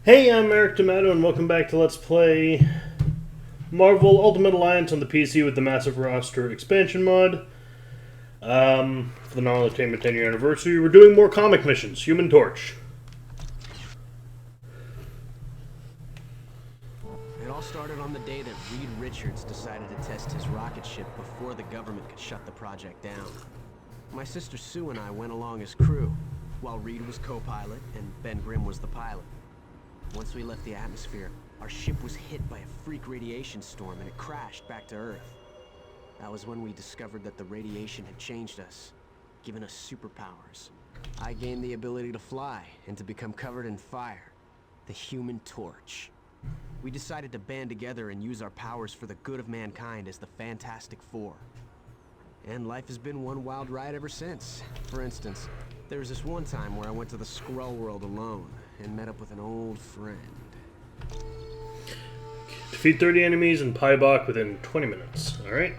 Hey, I'm Eric D'Amato, and welcome back to Let's Play Marvel Ultimate Alliance on the PC with the Massive Roster expansion mod. For the Novel Entertainment 10-year anniversary, we're doing more comic missions. Human Torch. It all started on the day that Reed Richards decided to test his rocket ship before the government could shut the project down. My sister Sue and I went along as crew, while Reed was co-pilot and Ben Grimm was the pilot. Once we left the atmosphere, our ship was hit by a freak radiation storm and it crashed back to Earth. That was when we discovered that the radiation had changed us, given us superpowers. I gained the ability to fly and to become covered in fire, the Human Torch. We decided to band together and use our powers for the good of mankind as the Fantastic Four. And life has been one wild ride ever since. For instance, there was this one time where I went to the Skrull world alone and met up with an old friend. Defeat 30 enemies in Pybok within 20 minutes. Alright.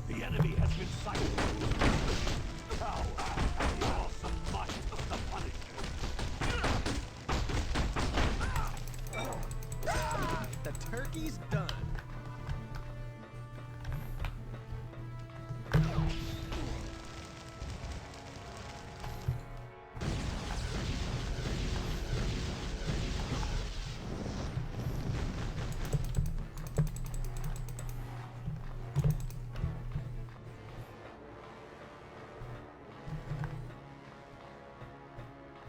The enemy has been sighted. Now, the awesome might of the Punisher. The turkey's done.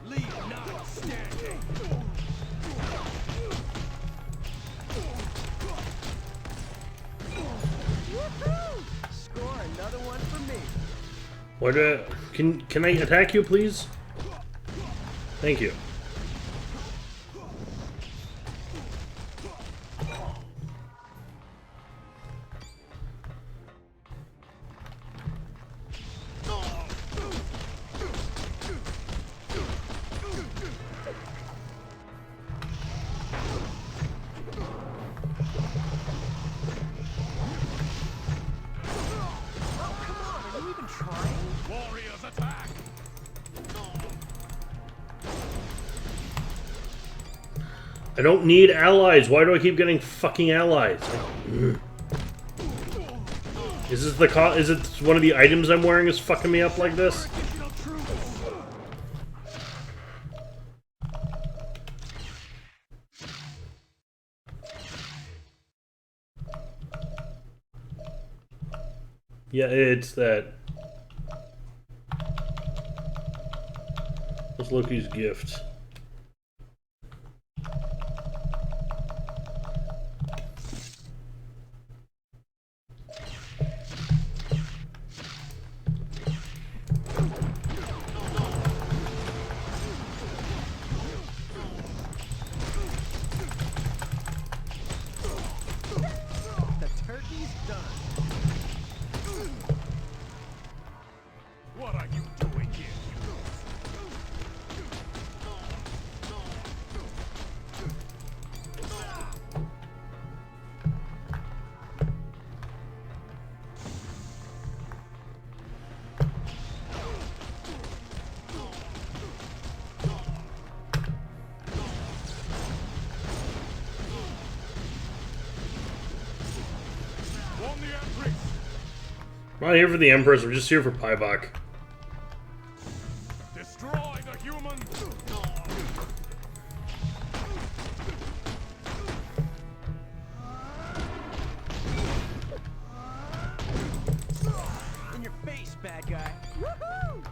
Leave not standing. Woohoo! Score another one for me. What, can I attack you, please? Thank you. Are you even trying? Warriors attack. I don't need allies. Why do I keep getting fucking allies? Is this the is it one of the items I'm wearing is fucking me up like this? Additional troops. Yeah, it's that. That's Loki's gift. The turkey's done. What are you doing here? On the Empress. I'm not here for the Empress, I'm just here for Pybok. Destroy the human. In your face, bad guy. Woohoo!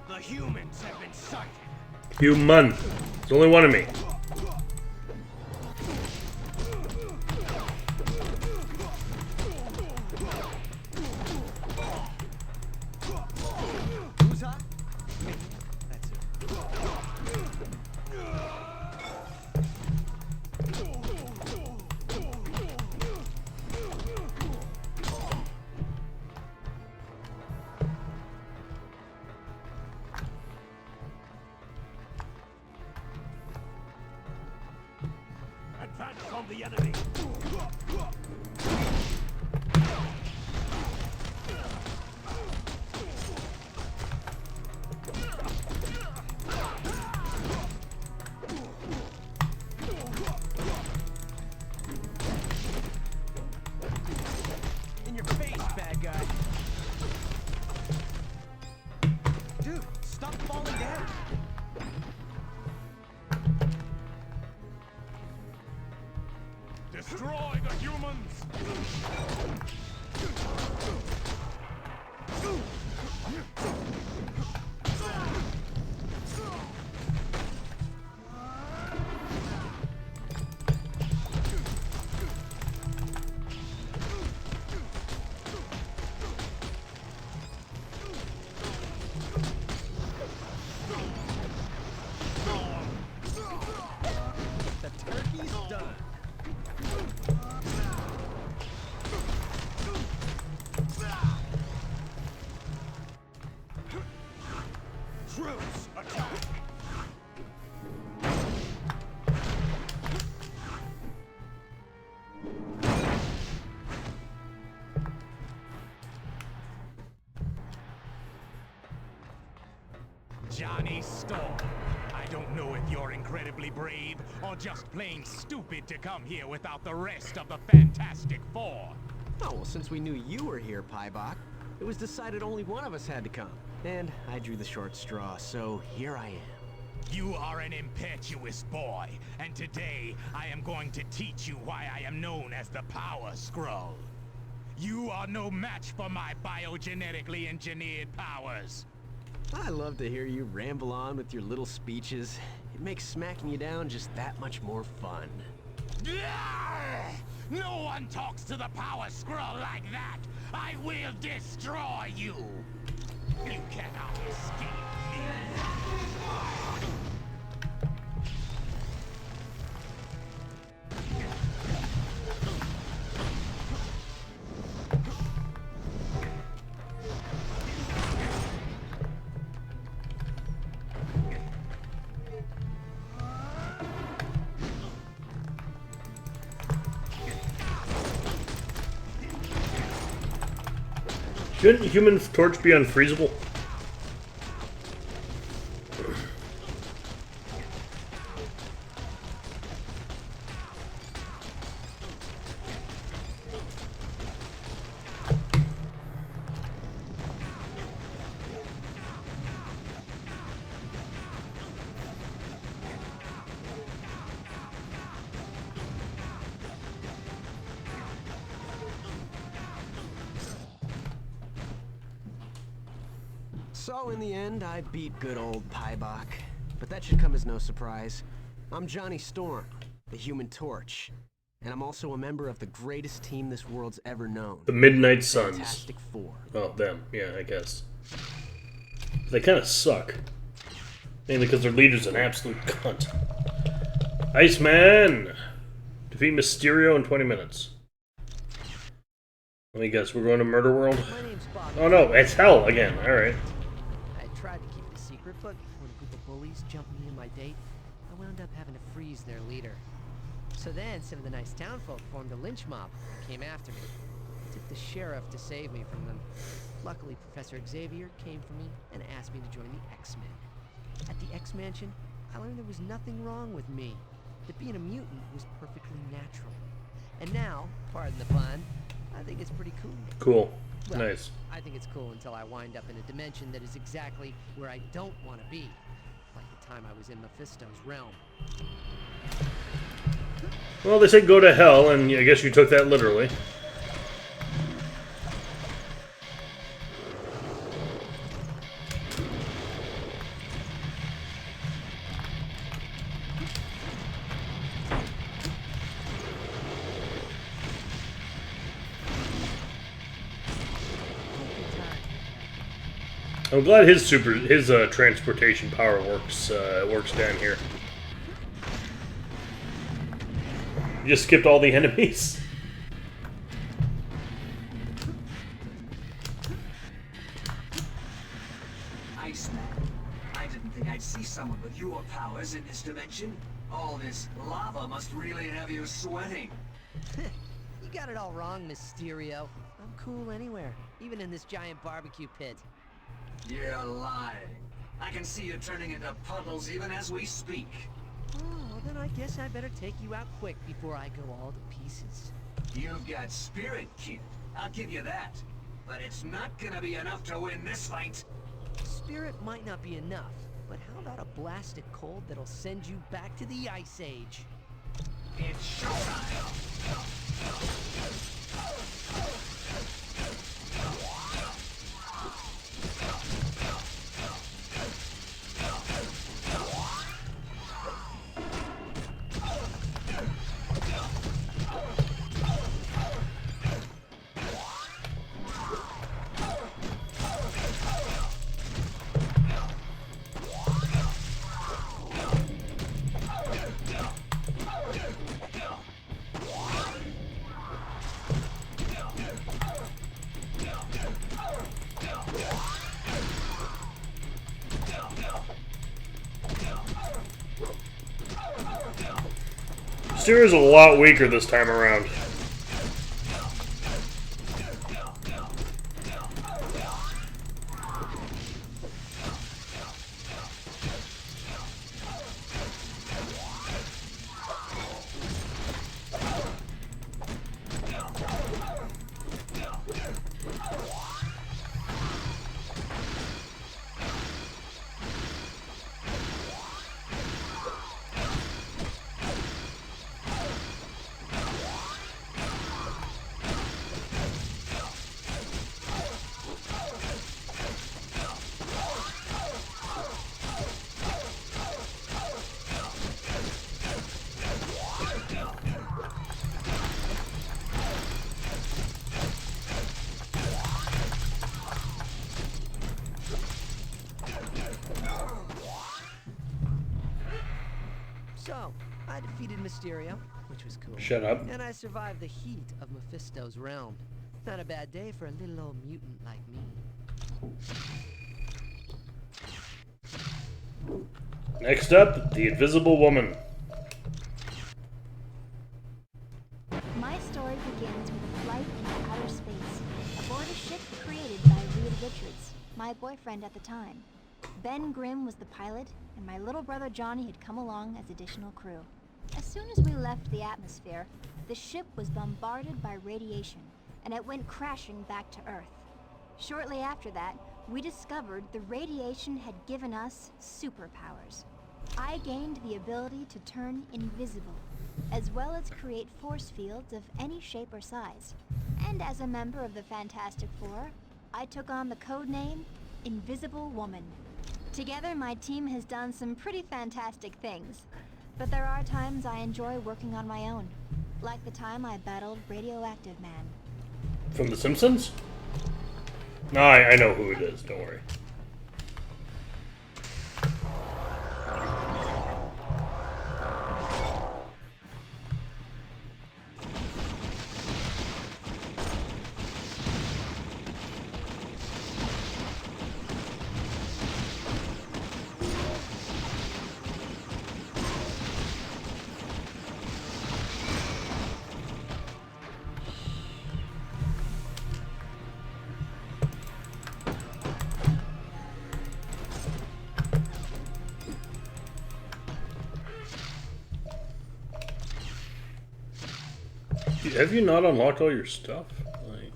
The humans have been sighted. Human. There's only one of me. Johnny Storm. I don't know if you're incredibly brave or just plain stupid to come here without the rest of the Fantastic Four. Oh, well, since we knew you were here, Paibok, it was decided only one of us had to come. And I drew the short straw, so here I am. You are an impetuous boy, and today I am going to teach you why I am known as the Power Skrull. You are no match for my biogenetically engineered powers. I love to hear you ramble on with your little speeches. It makes smacking you down just that much more fun. No one talks to the Power Skrull like that! I will destroy you! You cannot escape me! Shouldn't Human Torch be unfreezable? So in the end, I beat good old Paibok. But that should come as no surprise. I'm Johnny Storm, the Human Torch. And I'm also a member of the greatest team this world's ever known. The Midnight Suns. Fantastic Four. Oh, them. Yeah, I guess. They kind of suck. Mainly because their leader's an absolute cunt. Iceman! Defeat Mysterio in 20 minutes. Let me guess, we're going to Murder World? My name's Bob. Oh no, it's hell again. Alright. I tried to keep it a secret, but when a group of bullies jumped me in my date, I wound up having to freeze their leader. So then, some of the nice townfolk formed a lynch mob and came after me. It took the sheriff to save me from them. Luckily, Professor Xavier came for me and asked me to join the X-Men. At the X-Mansion, I learned there was nothing wrong with me. That being a mutant was perfectly natural. And now, pardon the pun, I think it's pretty cool. Cool. Well, Nice. I think it's cool until I wind up in a dimension that is exactly where I don't want to be. Like the time I was in Mephisto's realm. Well, they said go to hell, and I guess you took that literally. I'm glad his transportation power works down here. You just skipped all the enemies. Iceman, I didn't think I'd see someone with your powers in this dimension. All this lava must really have you sweating. You got it all wrong, Mysterio. I'm cool anywhere, even in this giant barbecue pit. You're lying. I can see you turning into puddles even as we speak. Oh, well then I guess I better take you out quick before I go all to pieces. You've got spirit, kid. I'll give you that. But it's not gonna be enough to win this fight. Spirit might not be enough, but how about a blasted cold that'll send you back to the Ice Age? It's showtime. Mysterio's a lot weaker this time around. defeated Mysterio, which was cool. Shut up. And I survived the heat of Mephisto's realm. Not a bad day for a little old mutant like me. Next up, the Invisible Woman. My story begins with a flight into outer space, aboard a ship created by Reed Richards, my boyfriend at the time. Ben Grimm was the pilot, and my little brother Johnny had come along as additional crew. As soon as we left the atmosphere, the ship was bombarded by radiation, and it went crashing back to Earth. Shortly after that, we discovered the radiation had given us superpowers. I gained the ability to turn invisible, as well as create force fields of any shape or size. And as a member of the Fantastic Four, I took on the codename Invisible Woman. Together, my team has done some pretty fantastic things, but there are times I enjoy working on my own, like the time I battled Radioactive Man. From The Simpsons? No, I know who it is, don't worry. Have you not unlocked all your stuff? Like...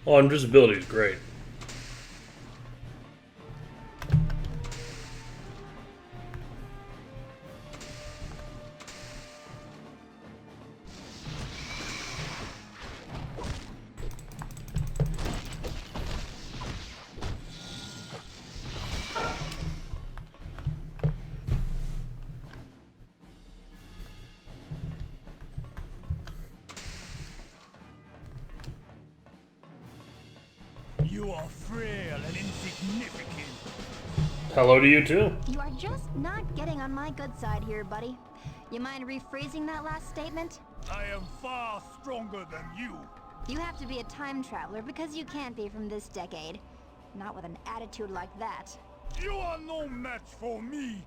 Oh, invisibility is great. You are frail and insignificant. Hello to you too. You are just not getting on my good side here, buddy. You mind rephrasing that last statement? I am far stronger than you. You have to be a time traveler because you can't be from this decade. Not with an attitude like that. You are no match for me.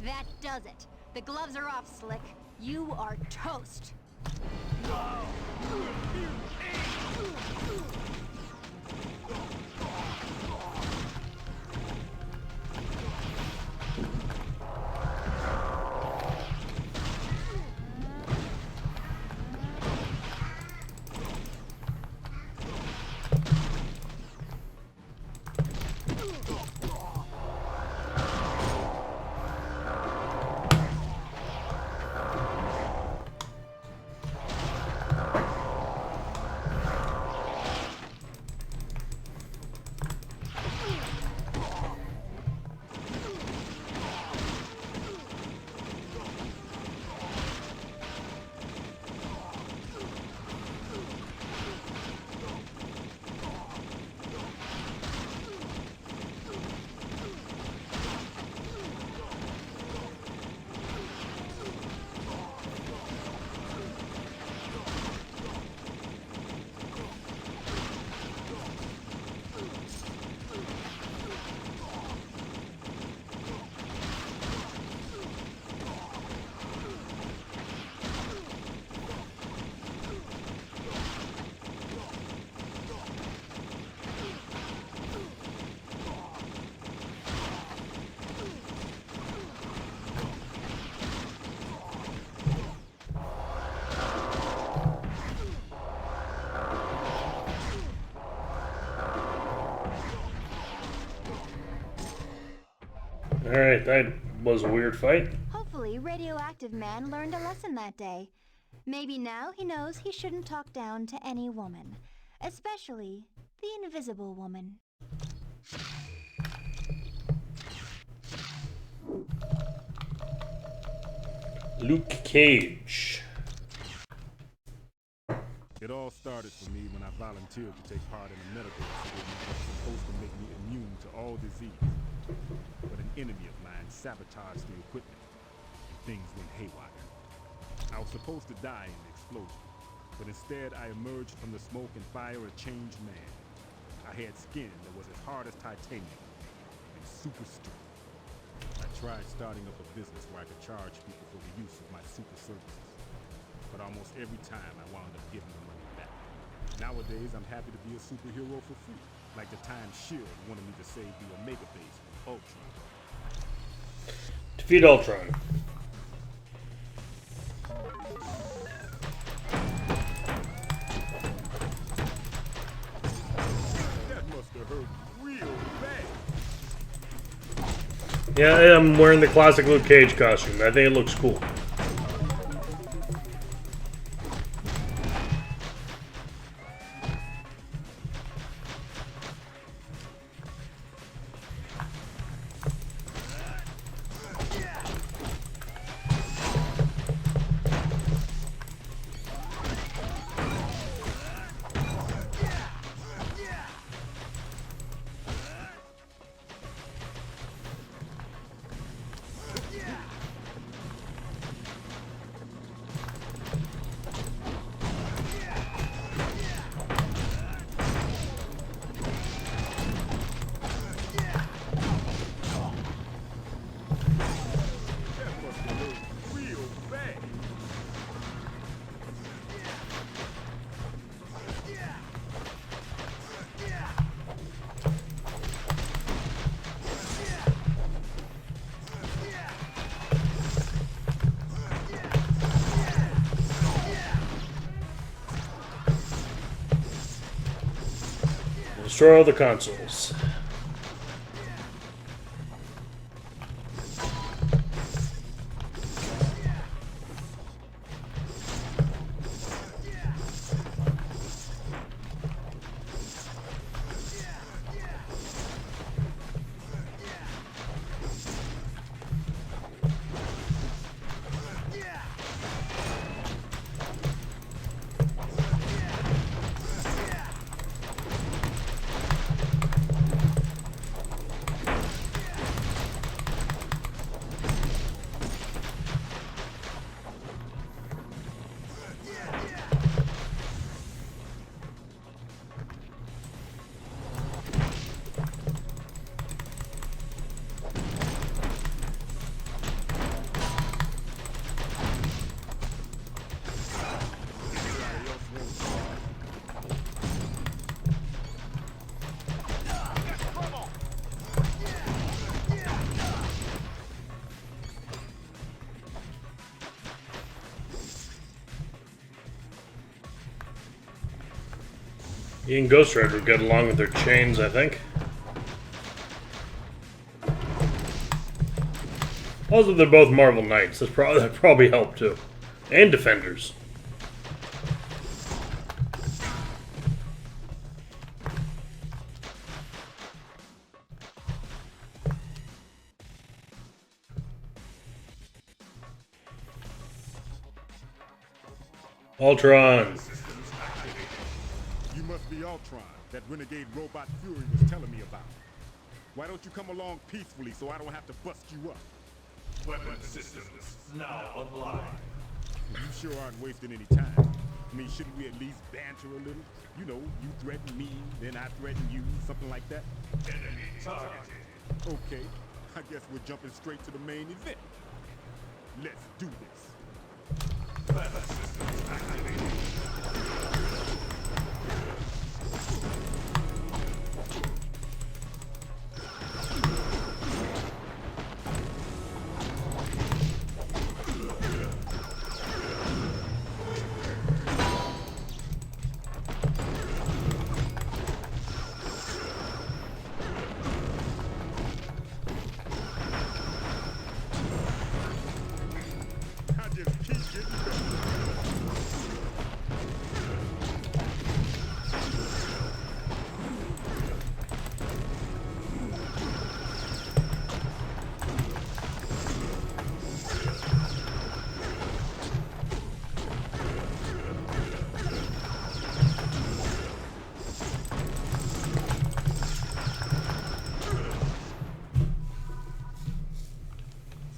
That does it. The gloves are off, Slick. You are toast. Alright, that was a weird fight. Hopefully, Radioactive Man learned a lesson that day. Maybe now he knows he shouldn't talk down to any woman, especially the invisible woman. Luke Cage. It all started for me when I volunteered to take part in a medical experiment that was supposed to make me immune to all disease. But an enemy of mine sabotaged the equipment. Things went haywire. I was supposed to die in the explosion, but instead I emerged from the smoke and fire a changed man. I had skin that was as hard as titanium and super strength. I tried starting up a business where I could charge people for the use of my super services. But almost every time I wound up giving the money back. Nowadays, I'm happy to be a superhero for free. Like the time S.H.I.E.L.D. wanted me to save the Omega base from Ultron. Defeat Ultron. That must have hurt real bad. Yeah, I'm wearing the classic Luke Cage costume. I think it looks cool. That must have hurt real bad. Destroy all the consoles. He and Ghost Rider would get along with their chains, I think. Also, they're both Marvel Knights. That probably helped too. And Defenders. Ultron. You must be Ultron, that renegade robot Fury was telling me about. Why don't you come along peacefully so I don't have to bust you up? Weapon systems now online. You sure aren't wasting any time. I mean, shouldn't we at least banter a little? You know, you threaten me, then I threaten you, something like that. Enemy targeted. Okay, I guess we're jumping straight to the main event. Let's do this. Weapon systems activated.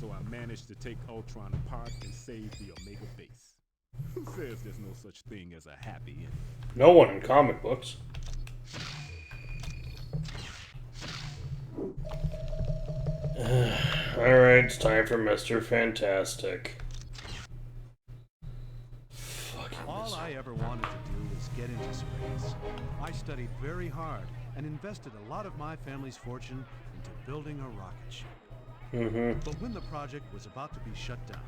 So I managed to take Ultron apart and save the Omega base. Who says there's no such thing as a happy ending? No one in comic books. Alright, it's time for Mr. Fantastic. Fucking All Mr. I ever wanted to do was get into space. I studied very hard and invested a lot of my family's fortune into building a rocket ship. But when the project was about to be shut down,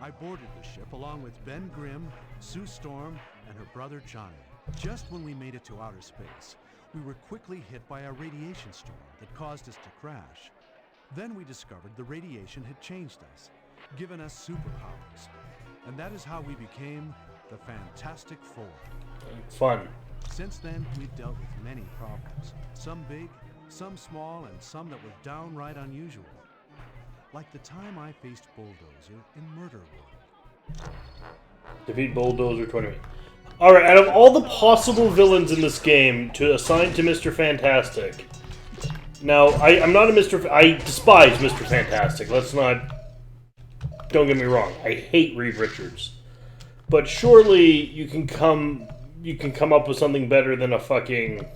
I boarded the ship along with Ben Grimm, Sue Storm, and her brother Johnny. Just when we made it to outer space, we were quickly hit by a radiation storm that caused us to crash. Then we discovered the radiation had changed us, given us superpowers. And that is how we became the Fantastic Four. Fun. Since then, we've dealt with many problems. Some big, some small, and some that were downright unusual. Like the time I faced Bulldozer in Murder World. Defeat Bulldozer 20. Alright, out of all the possible villains in this game to assign to Mr. Fantastic. Now, I'm not a Mr. I despise Mr. Fantastic. Let's not... Don't get me wrong. I hate Reed Richards. But surely you can come up with something better than a fucking...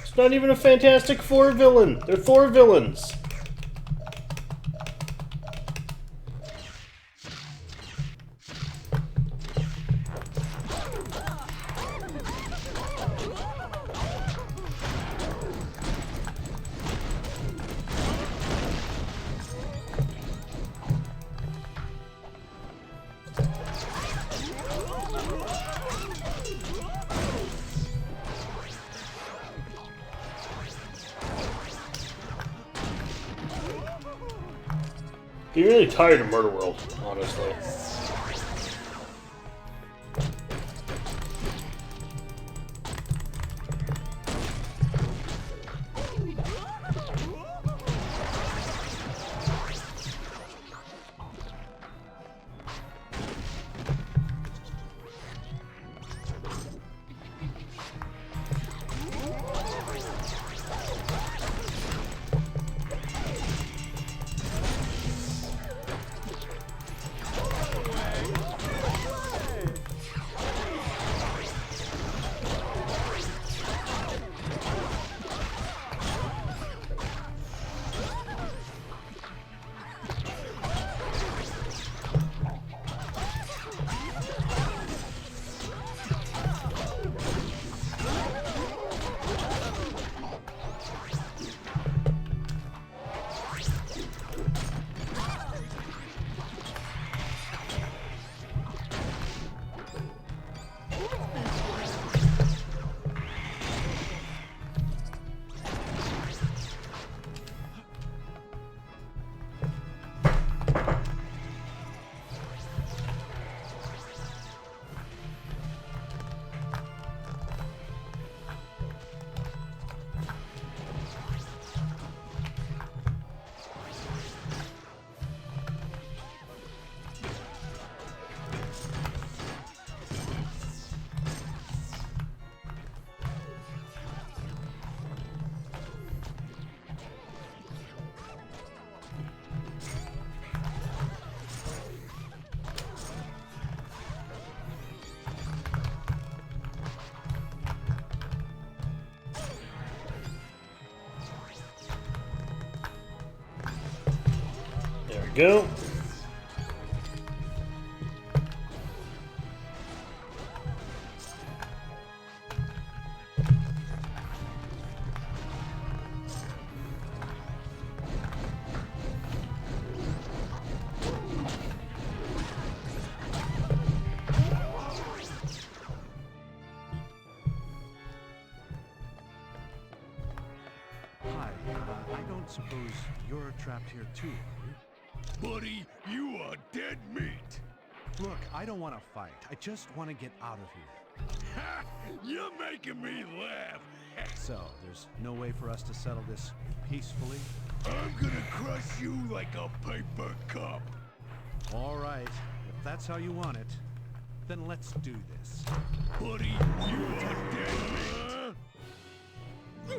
It's not even a Fantastic Four villain. They're Thor villains. I'm really tired of Murder World, honestly. There we go. Hi, I don't suppose you're trapped here too, are you? Buddy, you are dead meat. Look, I don't want to fight. I just want to get out of here. Ha! You're making me laugh. So, there's no way for us to settle this peacefully? I'm gonna crush you like a paper cup. All right, if that's how you want it, then let's do this. Buddy, you are dead meat.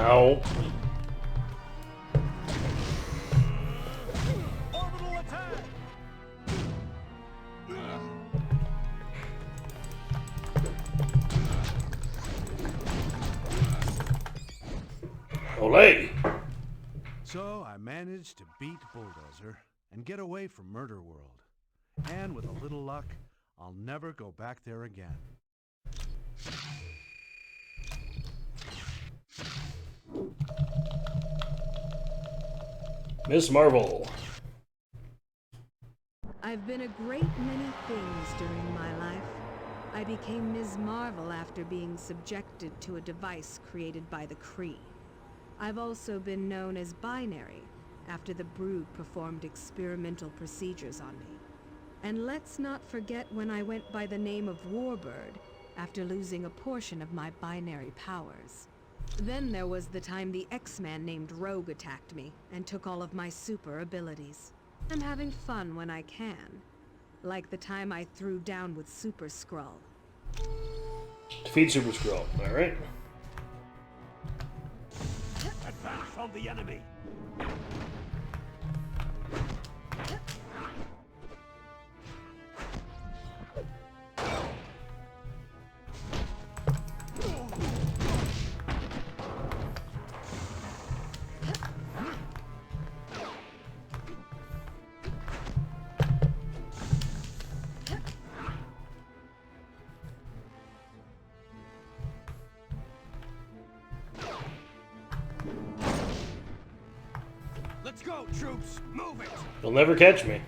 Ow. Orbital attack! Olay! So I managed to beat Bulldozer and get away from Murder World. And with a little luck, I'll never go back there again. Miss Marvel. I've been a great many things during my life. I became Ms. Marvel after being subjected to a device created by the Kree. I've also been known as Binary, after the Brood performed experimental procedures on me. And let's not forget when I went by the name of Warbird, after losing a portion of my binary powers. Then there was the time the X-Man named Rogue attacked me, and took all of my super abilities. I'm having fun when I can. Like the time I threw down with Super Skrull. Defeat Super Skrull. Alright. Advance on the enemy! Let's go, troops! Move it! You'll never catch me.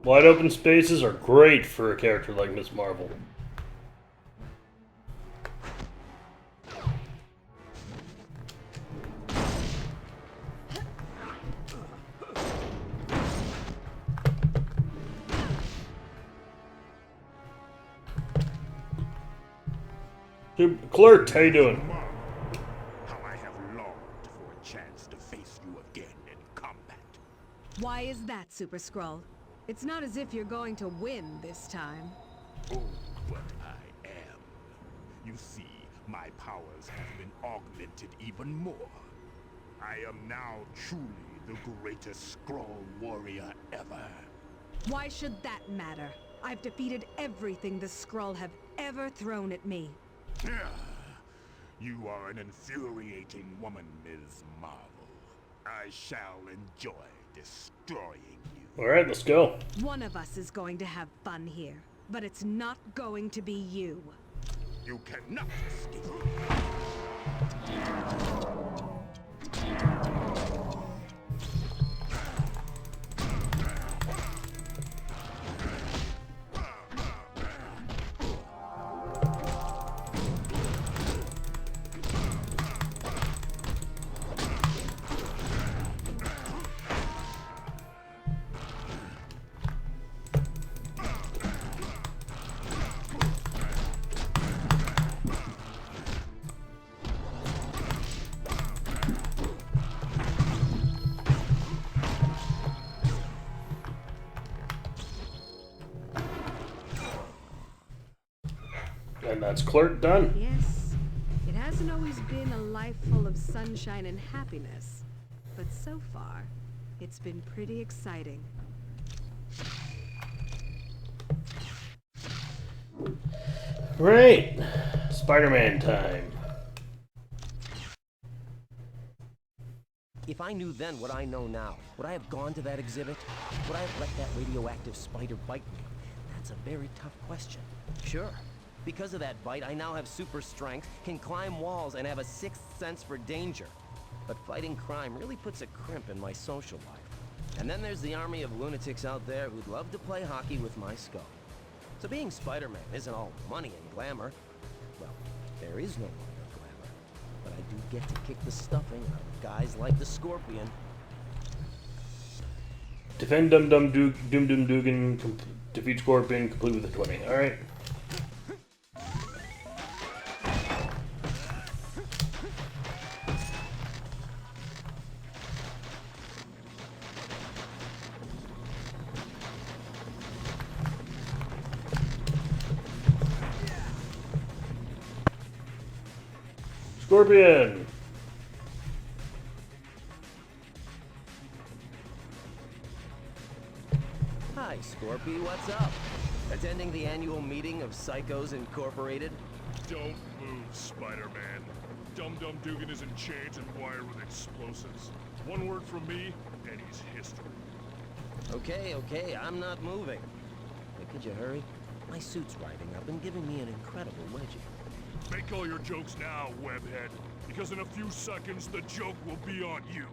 Wide open spaces are great for a character like Miss Marvel. Clerk, how you doing? How I have longed for a chance to face you again in combat. Why is that, Super Skrull? It's not as if you're going to win this time. Oh, what I am. You see, my powers have been augmented even more. I am now truly the greatest Skrull warrior ever. Why should that matter? I've defeated everything the Skrull have ever thrown at me. You are an infuriating woman, Ms. Marvel. I shall enjoy destroying you. Alright, let's go. One of us is going to have fun here, but it's not going to be you. You cannot escape. And that's Clerk done. Yes, it hasn't always been a life full of sunshine and happiness, but so far, it's been pretty exciting. Right. Spider-Man time. If I knew then what I know now, would I have gone to that exhibit? Would I have let that radioactive spider bite me? That's a very tough question. Sure. Because of that bite, I now have super strength, can climb walls, and have a sixth sense for danger. But fighting crime really puts a crimp in my social life. And then there's the army of lunatics out there who'd love to play hockey with my skull. So being Spider-Man isn't all money and glamour. Well, there is no money or glamour. But I do get to kick the stuffing out of guys like the Scorpion. Defend Dum Dum Dugan, defeat Scorpion, complete with a 20. Alright. Scorpion! Hi, Scorpy, what's up? Attending the annual meeting of Psychos Incorporated? Don't move, Spider-Man. Dum-Dum Dugan is in chains and wired with explosives. One word from me, and he's history. Okay, I'm not moving. Hey, could you hurry? My suit's riding up and giving me an incredible wedgie. Make all your jokes now, webhead, because in a few seconds, the joke will be on you.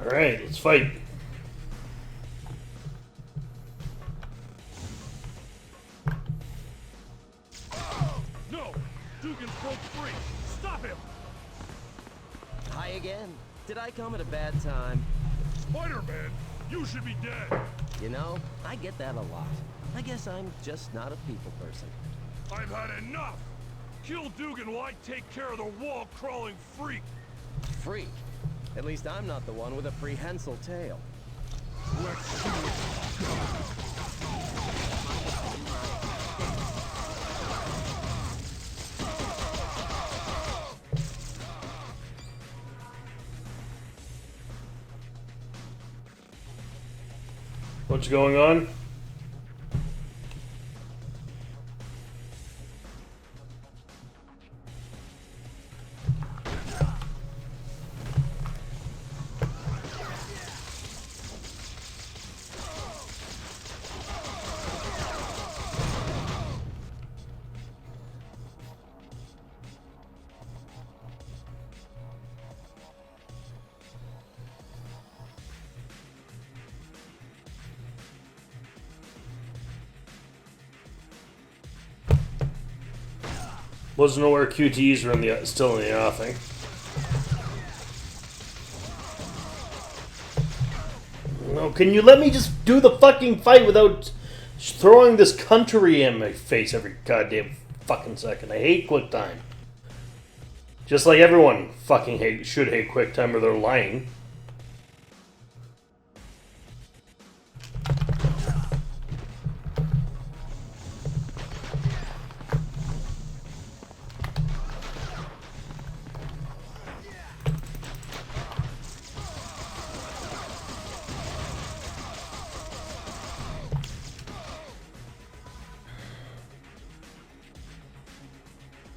Alright, let's fight. No! Dugan's broke free! Stop him! Hi again. Did I come at a bad time? Spider-Man, you should be dead! You know, I get that a lot. I guess I'm just not a people person. I've had enough! Kill Dugan while I take care of the wall-crawling freak! Freak? At least I'm not the one with a prehensile tail. Let's do it! What's going on? Wasn't aware QTEs were in the still in the offing. No, can you let me just do the fucking fight without throwing this country in my face every goddamn fucking second? I hate QuickTime. Just like everyone fucking should hate QuickTime or they're lying.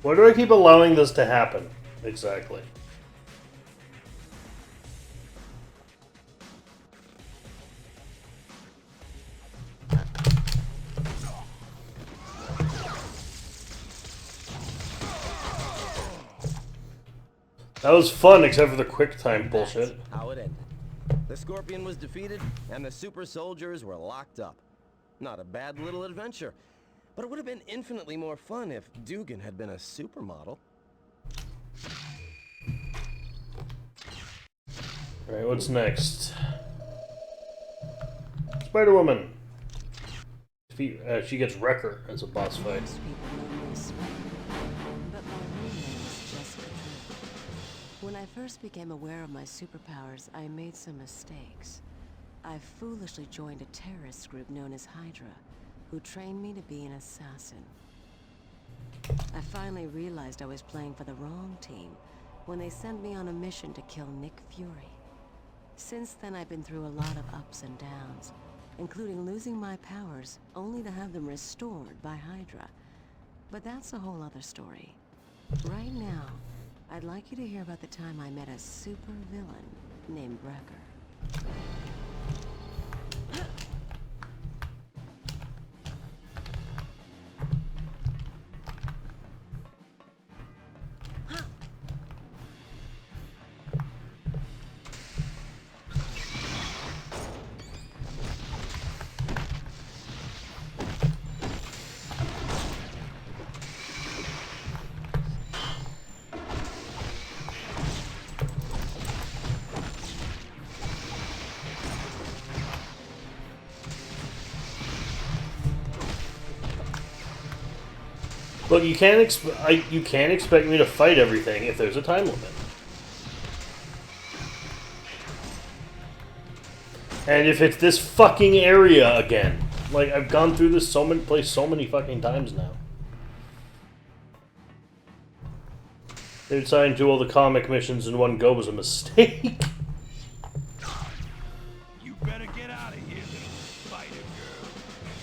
Why do I keep allowing this to happen? Exactly. That was fun, except for the quick time bullshit. That's how it ended. The Scorpion was defeated, and the super soldiers were locked up. Not a bad little adventure. But it would have been infinitely more fun if Dugan had been a supermodel. Alright, what's next? Spider-Woman. She gets Wrecker as a boss fight. Most people know me as Spider-Man, but my real name is Jessica Drew. When I first became aware of my superpowers, I made some mistakes. I foolishly joined a terrorist group known as Hydra, who trained me to be an assassin. I finally realized I was playing for the wrong team when they sent me on a mission to kill Nick Fury. Since then, I've been through a lot of ups and downs, including losing my powers, only to have them restored by Hydra. But that's a whole other story. Right now, I'd like you to hear about the time I met a super villain named Wrecker. Look, you can't expect me to fight everything if there's a time limit. And if it's this fucking area again. Like, I've gone through this so many fucking times now. They decided to do all the comic missions in one go was a mistake. You better get out of here, little spider girl.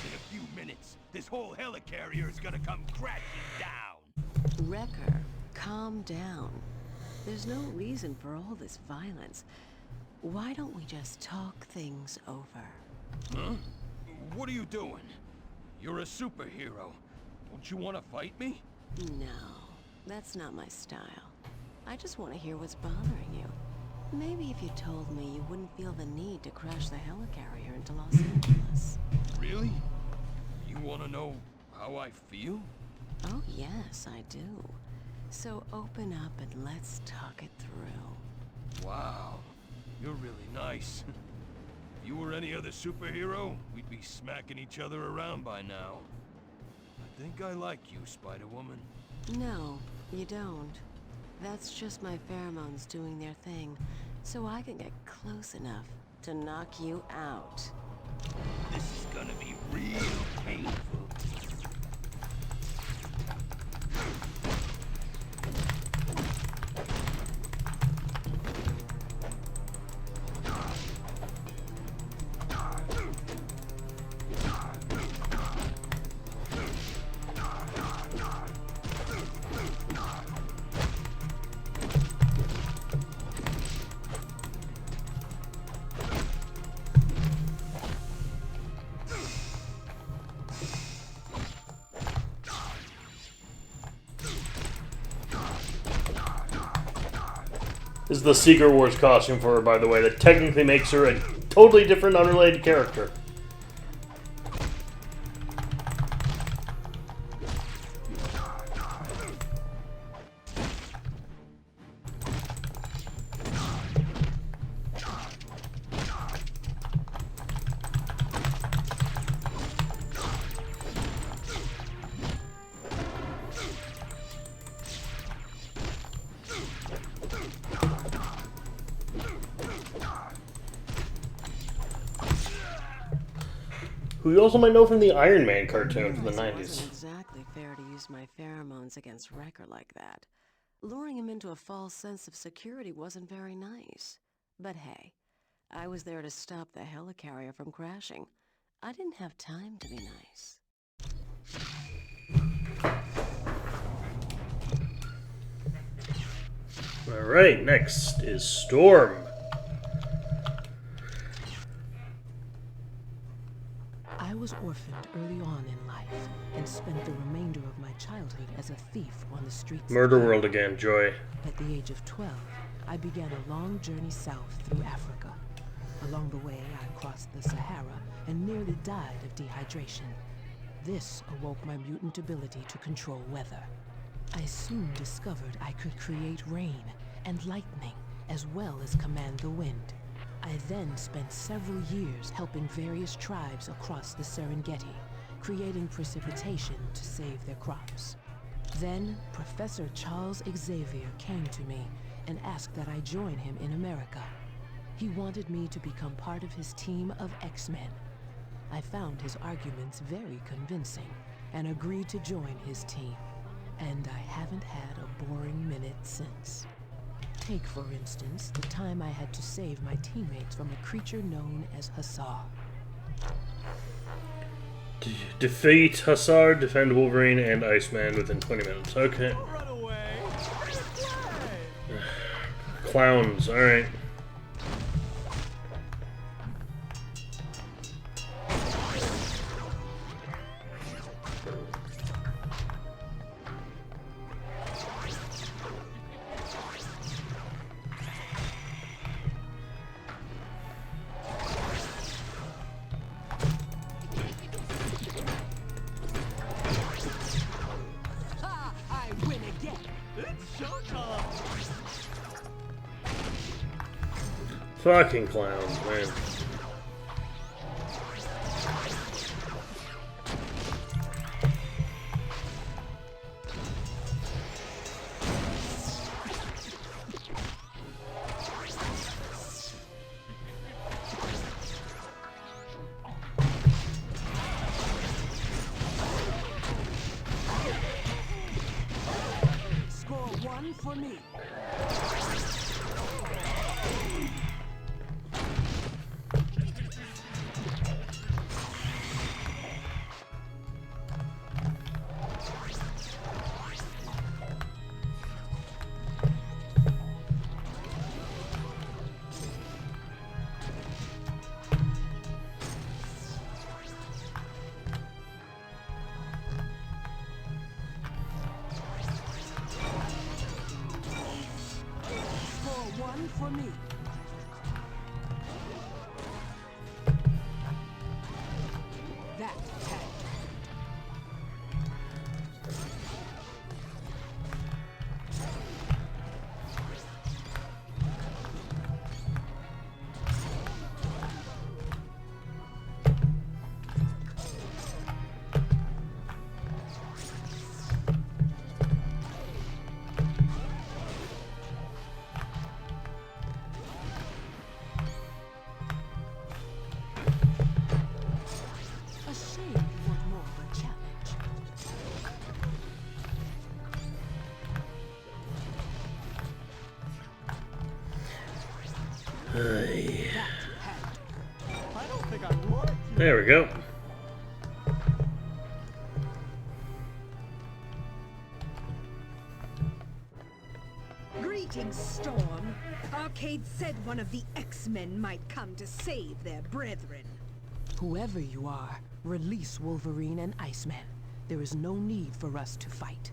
In a few minutes, this whole helicarrier is gonna come crashing down. Wrecker, calm down. There's no reason for all this violence. Why don't we just talk things over? Huh? What are you doing? You're a superhero. Don't you want to fight me? No, that's not my style. I just want to hear what's bothering you. Maybe if you told me, you wouldn't feel the need to crash the helicarrier into Los Angeles. Really? You want to know how I feel? Oh yes, I do. So open up and let's talk it through. Wow, you're really nice. If you were any other superhero, we'd be smacking each other around by now. I think I like you, Spider-Woman. No, you don't. That's just my pheromones doing their thing, so I can get close enough to knock you out. This is gonna be real painful. This is the Secret Wars costume for her, by the way, that technically makes her a totally different, unrelated character. Who you also might know from the Iron Man cartoon from the 90s. It wasn't exactly fair to use my pheromones against Wrecker like that. Luring him into a false sense of security wasn't very nice. But hey, I was there to stop the helicarrier from crashing. I didn't have time to be nice. Alright, next is Storm. I was orphaned early on in life and spent the remainder of my childhood as a thief on the streets. Murder World again, Joy. At the age of 12, I began a long journey south through Africa. Along the way, I crossed the Sahara and nearly died of dehydration. This awoke my mutant ability to control weather. I soon discovered I could create rain and lightning, as well as command the wind. I then spent several years helping various tribes across the Serengeti, creating precipitation to save their crops. Then, Professor Charles Xavier came to me and asked that I join him in America. He wanted me to become part of his team of X-Men. I found his arguments very convincing and agreed to join his team. And I haven't had a boring minute since. Take, for instance, the time I had to save my teammates from a creature known as Hussar. Defeat Hussar, defend Wolverine and Iceman within 20 minutes. Okay. Run away! Clowns, alright. Fucking clowns, man. Score 1 for me. For me. That tagged. There we go. Greetings, Storm. Arcade said one of the X-Men might come to save their brethren. Whoever you are, release Wolverine and Iceman. There is no need for us to fight.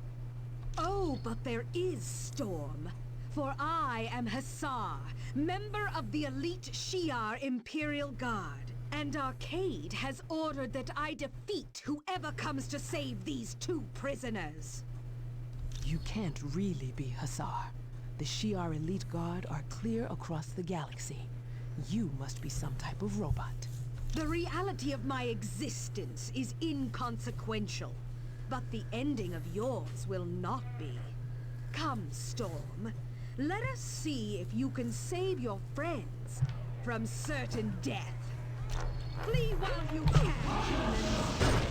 Oh, but there is, Storm. For I am Hussar, member of the elite Shi'ar Imperial Guard. And Arcade has ordered that I defeat whoever comes to save these two prisoners. You can't really be Hussar. The Shi'ar Elite Guard are clear across the galaxy. You must be some type of robot. The reality of my existence is inconsequential, but the ending of yours will not be. Come, Storm. Let us see if you can save your friends from certain death. Flee while you can, humans!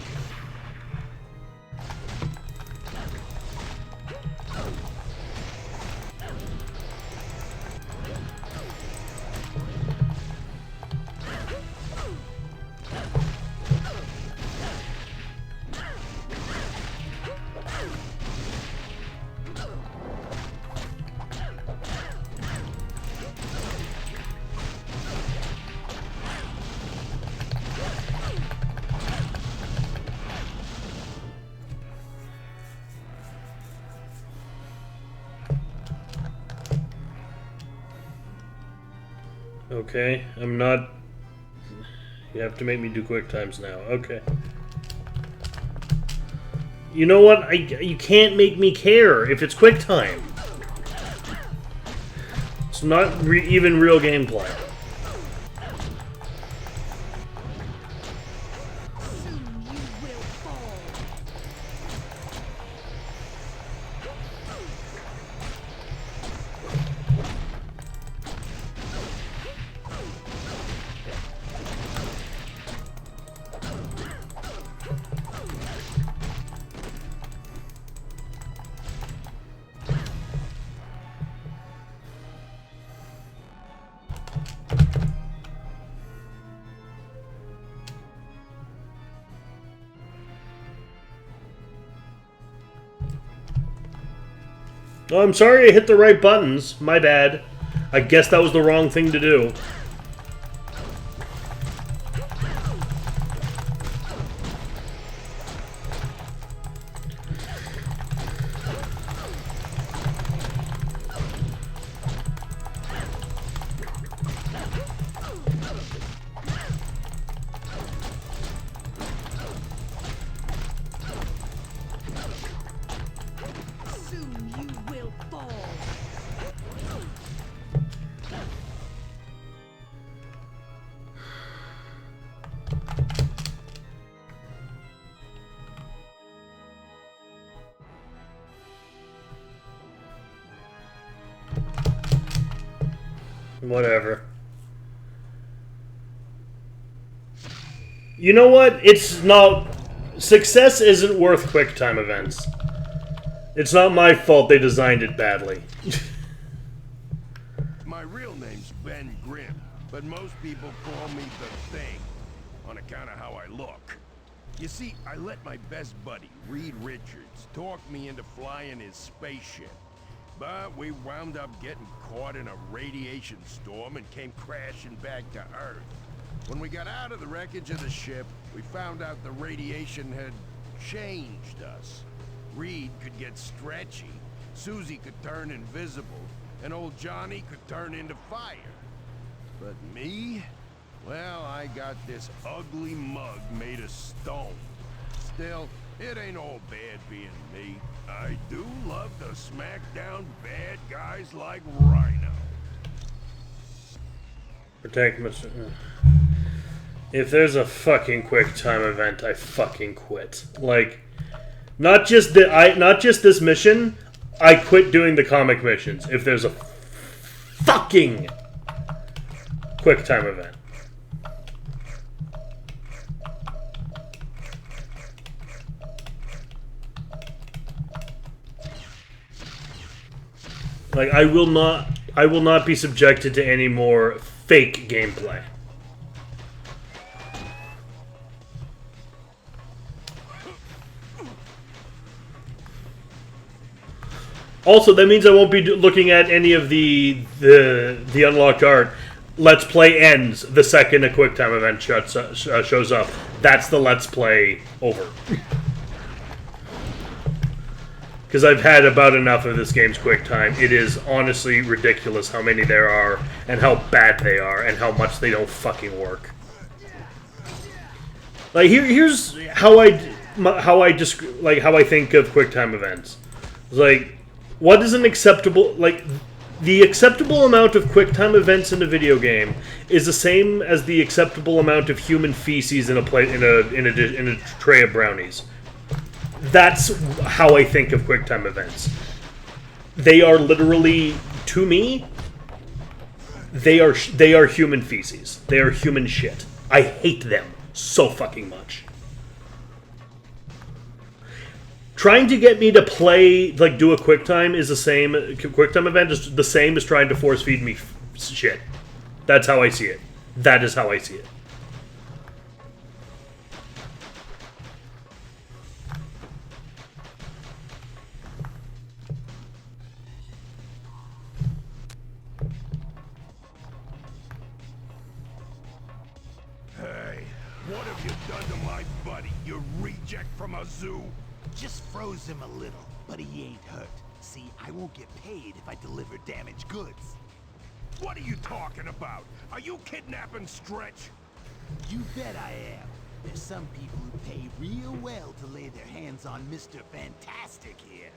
Okay, I'm not... You have to make me do quick times now. Okay. You know what? You can't make me care if it's quick time. It's not even real gameplay. Oh, I'm sorry I hit the right buttons. My bad. I guess that was the wrong thing to do. Whatever. You know what? It's not... Success isn't worth quick time events. It's not my fault they designed it badly. My real name's Ben Grimm, but most people call me The Thing, on account of how I look. You see, I let my best buddy, Reed Richards, talk me into flying his spaceship. But we wound up getting caught in a radiation storm and came crashing back to Earth. When we got out of the wreckage of the ship, we found out the radiation had changed us. Reed could get stretchy, Susie could turn invisible, and old Johnny could turn into fire. But me? Well, I got this ugly mug made of stone. Still, it ain't all bad being me. I do love to smack down bad guys like Rhino. Protect Mr. If there's a fucking quick time event, I fucking quit. Like, not just this mission. I quit doing the comic missions. If there's a fucking quick time event. Like, I will not be subjected to any more fake gameplay. Also, that means I won't be looking at any of the unlocked art. Let's Play ends the second a QuickTime event shows up. That's the Let's Play over. Because I've had about enough of this game's QuickTime. It is honestly ridiculous how many there are, and how bad they are, and how much they don't fucking work. Like, here's how I think of QuickTime events. Like, what is an acceptable, like, the acceptable amount of QuickTime events in a video game is the same as the acceptable amount of human feces in a tray of brownies. That's how I think of QuickTime events. They are literally, to me, they are human feces. They are human shit. I hate them so fucking much. Trying to get me to play, like, do a QuickTime is the same. QuickTime event is the same as trying to force feed me shit. That's how I see it. That is how I see it. Hey, what have you done to my buddy, you reject from a zoo? Just froze him a little, but he ain't hurt. See, I won't get paid if I deliver damaged goods. What are you talking about? Are you kidnapping Stretch? You bet I am. There's some people who pay real well to lay their hands on Mr. Fantastic here.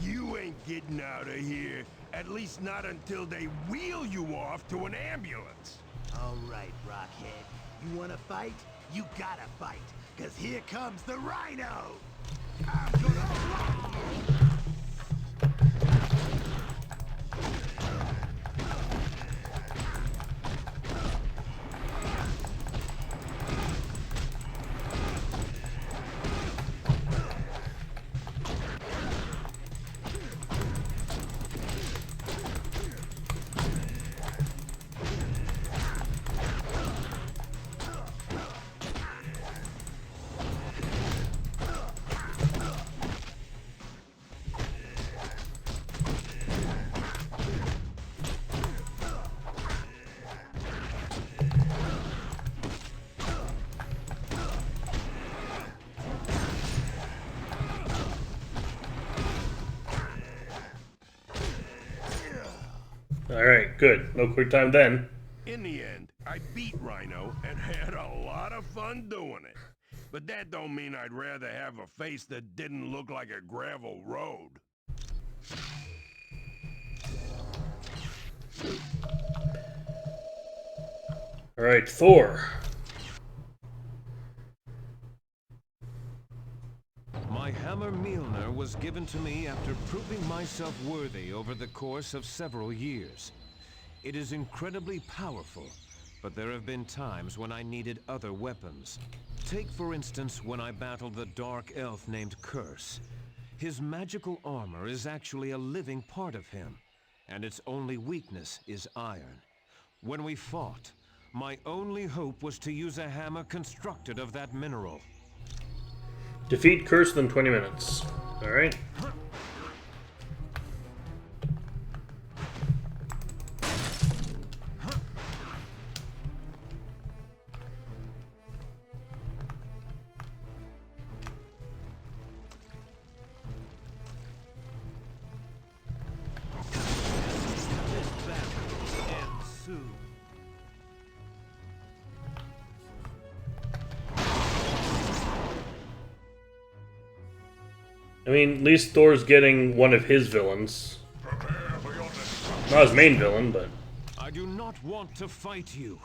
You ain't getting out of here. At least not until they wheel you off to an ambulance. All right, Rockhead. You wanna fight? You gotta fight. Cause here comes the Rhino! I'm gonna... Alright, good. No quick time then. In the end, I beat Rhino and had a lot of fun doing it. But that don't mean I'd rather have a face that didn't look like a gravel road. Alright, Thor. My hammer Mjolnir was given to me after proving myself worthy over the course of several years. It is incredibly powerful, but there have been times when I needed other weapons. Take, for instance, when I battled the dark elf named Curse. His magical armor is actually a living part of him, and its only weakness is iron. When we fought, my only hope was to use a hammer constructed of that mineral. Defeat Curse within 20 minutes. Alright. I mean, at least Thor's getting one of his villains. Not his main villain, but... I do not want to fight you.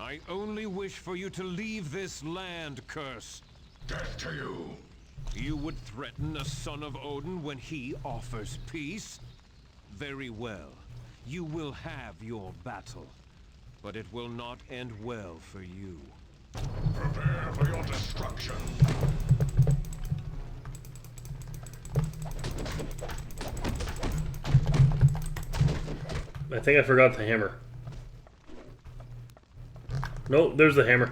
I only wish for you to leave this land, Curse. Death to you! You would threaten a son of Odin when he offers peace? Very well. You will have your battle. But it will not end well for you. Prepare for your destruction! I think I forgot the hammer. Nope, there's the hammer.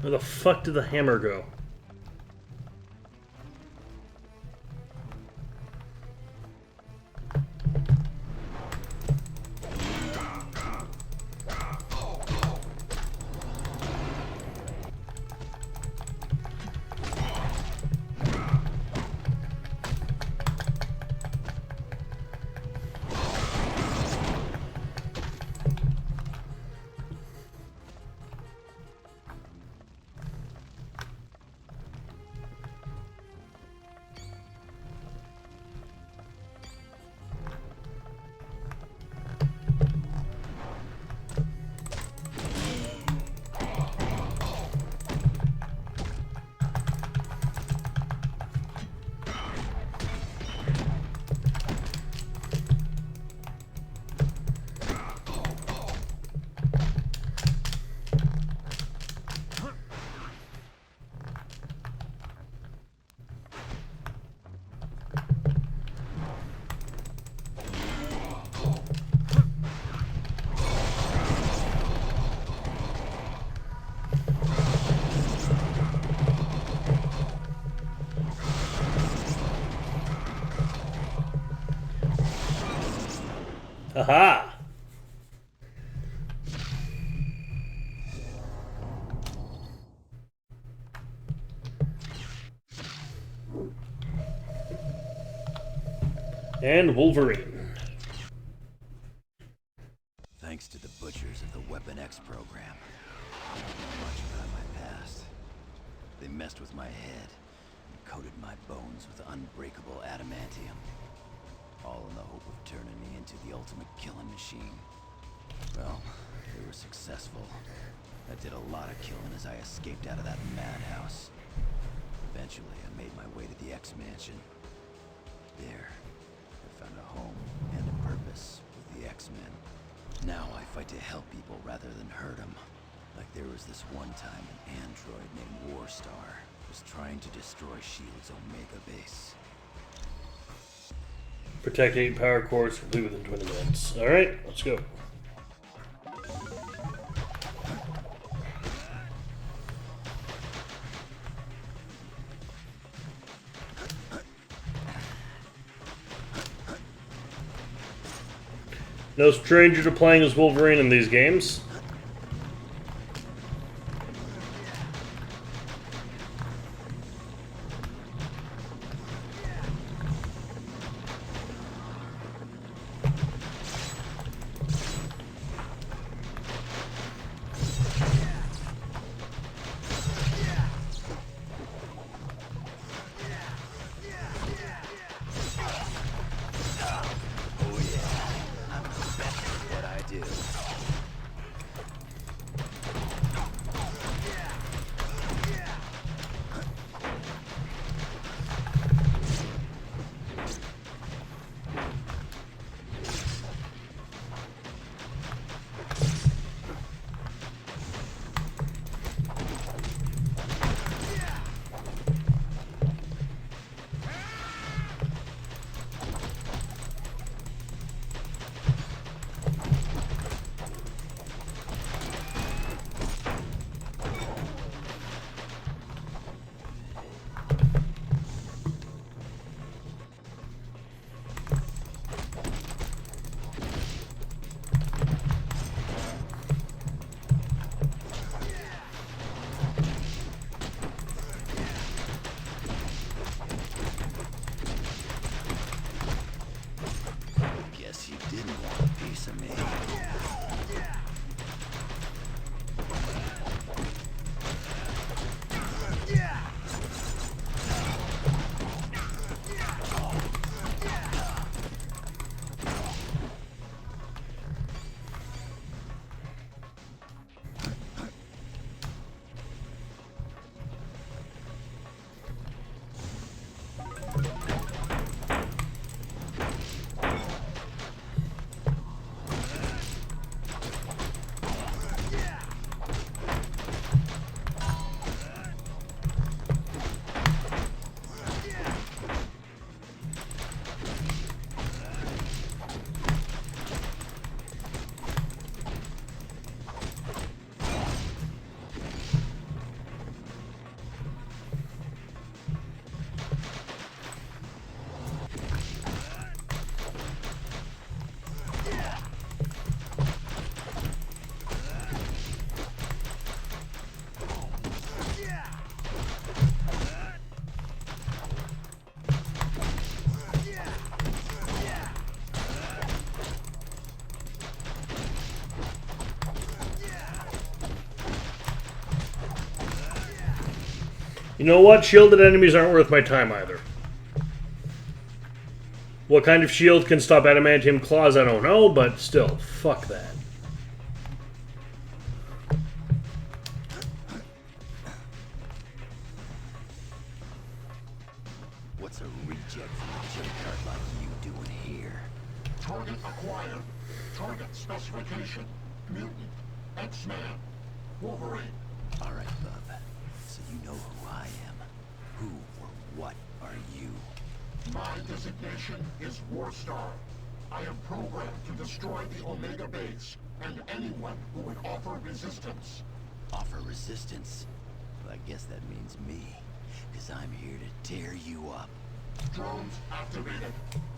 Where the fuck did the hammer go? Aha! And Wolverine. Thanks to the butchers of the Weapon X program, I don't know much about my past. They messed with my head and coated my bones with unbreakable adamantium, all in the hope of turning me into the ultimate killing machine. Well, they were successful. I did a lot of killing as I escaped out of that madhouse. Eventually, I made my way to the X-Mansion. There, I found a home and a purpose with the X-Men. Now I fight to help people rather than hurt them. Like there was this one time an android named Warstar was trying to destroy S.H.I.E.L.D.'s Omega base. Protect 8 power cores, complete within 20 minutes. Alright, let's go. No stranger to playing as Wolverine in these games. You know what? Shielded enemies aren't worth my time either. What kind of shield can stop adamantium claws, I don't know, but still, fuck that. What's a reject from a junkyard like you doing here? Target acquired. Target specification. Mutant. X-Man. Wolverine. All right, bub. So you know who I am. Who or what are you? My designation is Warstar. I am programmed to destroy the Omega base and anyone who would offer resistance. Offer resistance? Well, I guess that means me. Because I'm here to tear you up. Drones activated.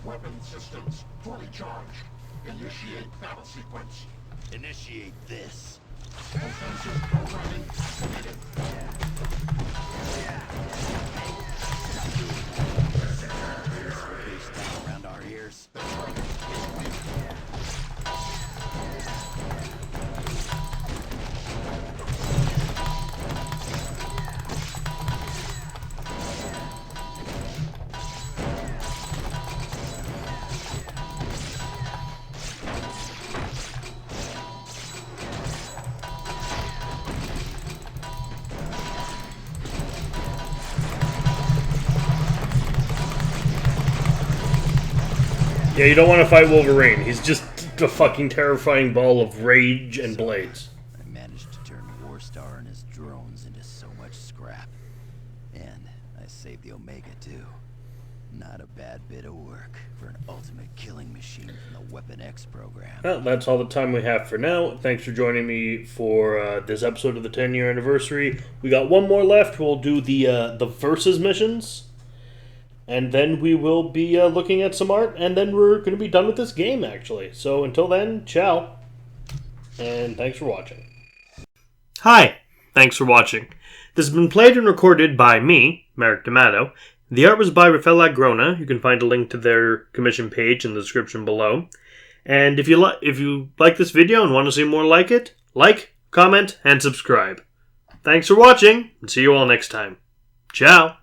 Weapon systems fully charged. Initiate battle sequence. Initiate this. Offensive programming activated. Face down around our ears. Yeah, you don't want to fight Wolverine. He's just a fucking terrifying ball of rage and blades. I managed to turn Warstar and his drones into so much scrap. And I saved the Omega too. Not a bad bit of work for an ultimate killing machine from the Weapon X program. Well, that's all the time we have for now. Thanks for joining me for this episode of the 10-year anniversary. We got one more left. We'll do the Versus missions. And then we will be looking at some art, and then we're going to be done with this game, actually. So until then, ciao, and thanks for watching. Hi, thanks for watching. This has been played and recorded by me, Merrick D'Amato. The art was by Rafael Agrona. You can find a link to their commission page in the description below. And if you like this video and want to see more like it, like, comment, and subscribe. Thanks for watching, and see you all next time. Ciao!